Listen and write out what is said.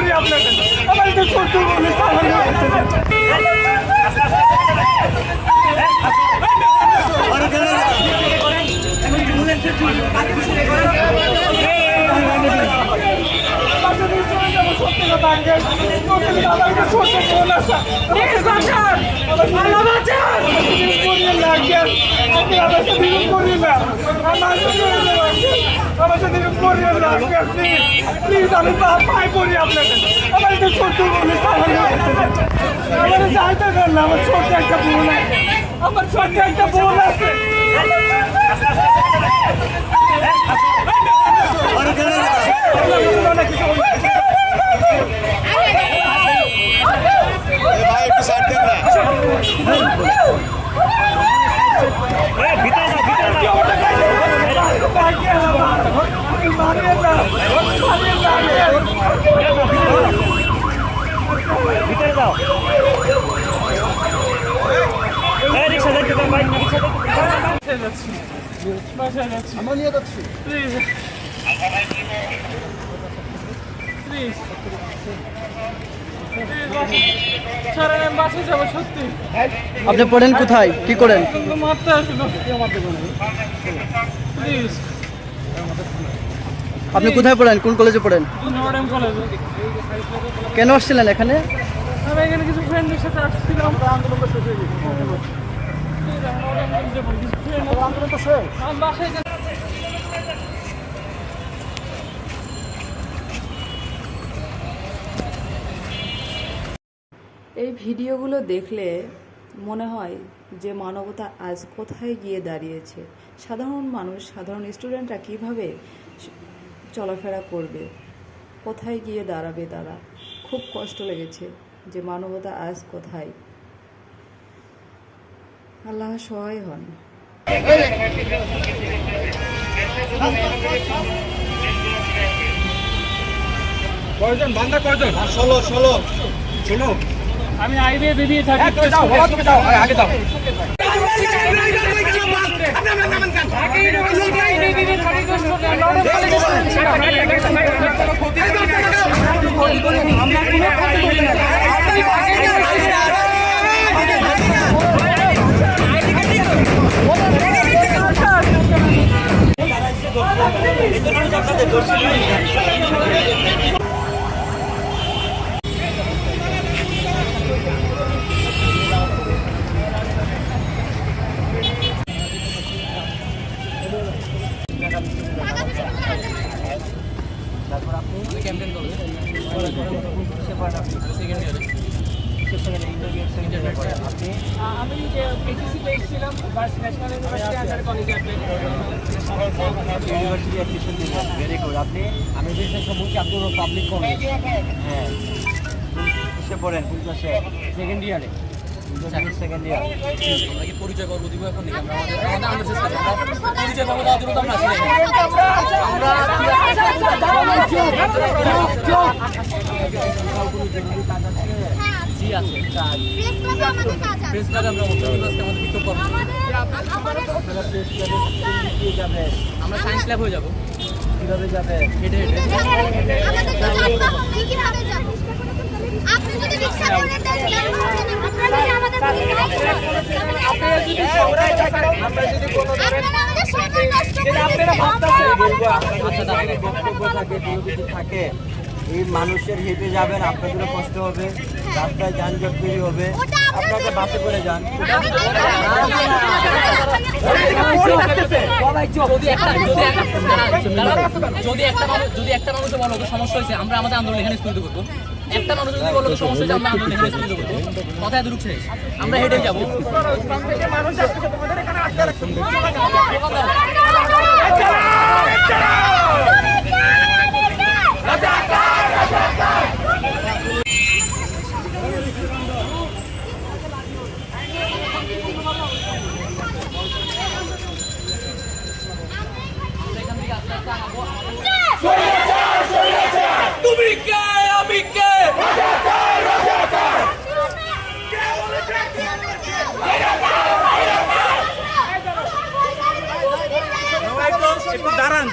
করি আপনাকে, আমার এটা ছোট্ট বলে প্লিজ আমি পাই করি আপনাকে, আমার এটা ছোট্ট বলে আমার যাইতে দেন না, আমার ছোট্ট একটা বোন আছে, আমার ছোট্ট একটা বোন আছে। আমরা নিয়ে যাচ্ছি প্লিজ প্লিজ ছাড়েন, আমি বাসে যাবো সত্যি। আপনি পড়েন কোথায়, কি করেন? মারতে আসলো প্লিজ। আপনি কোথায় পড়েন, কোন কলেজে পড়েন? নর্ডেম কলেজে। কেন আসছিলেন এখানে? আমি এখানে কিছু ফ্রেন্ডের সাথে আসছিলাম, আন্দোলন শেষ হয়ে গেছে। বাসায় এই ভিডিওগুলো দেখলে মনে হয় যে মানবতা আজ কোথায় গিয়ে দাঁড়িয়েছে। সাধারণ মানুষ, সাধারণ স্টুডেন্টরা কিভাবে চলাফেরা করবে, কোথায় গিয়ে দাঁড়াবে তারা। খুব কষ্ট লেগেছে যে মানবতা আজ কোথায়। আল্লাহ সহায় হন। কয়জন বান্দা, কয়জন? 16 শোনো, আমি আইবে বেরিয়ে থাকি। আগে যাও আমি যে পিটিসি পেয়েছিলাম ন্যাশনাল ইউনিভার্সিটি আন্ডার কলেজে ইউনিভার্সিটি অ্যাডমিশন দিলেন, ভেরি গুড। আপনি আমি বিশেষ বলছি আপনি পাবলিক কলেজ, হ্যাঁ কিসে পড়েন, কোন ক্লাসে? সেকেন্ড ইয়ারে। Second year. আমরা কি পরিচয় করবো দিব এখন নাকি আমরা আমাদের চেষ্টা করব পরিচয় করবো, তার জন্য তো আমরা আসি জি আছে প্রেস ক্লাবে আমরা আমাদের বিক্ষোভ করবো। আমরা সায়েন্স ল্যাব হয়ে যাবো। কিভাবে যাবে? হেঁটে হেঁটে আপনি যদি রিকশা করে দেন আপনারা যদি আমাদের আপনারা যদি আমাদের সময় নষ্ট করে আপনারা ভাবতেছেন বক্তব্য থাকে, বিরোধী থাকে, এই মানুষের হেঁটে যাবেন, আপনাদেরও কষ্ট হবে, রাস্তায় যানজট তৈরি হবে, আপনাকে বাসে করে যান। যদি একটা মানুষের বলো সমস্যা হয়েছে, আমরা আমাদের আন্দোলন এখানে স্থগিত করবো। একটা মানুষ যদি বলো সমস্যা হয়েছে, আমরা আন্দোলন এখানে স্থগিত করবো। কথা এত ঢুকছে, আমরা হেঁটে যাবো। তুমি কে, আমি কে? একটু দাঁড়ান।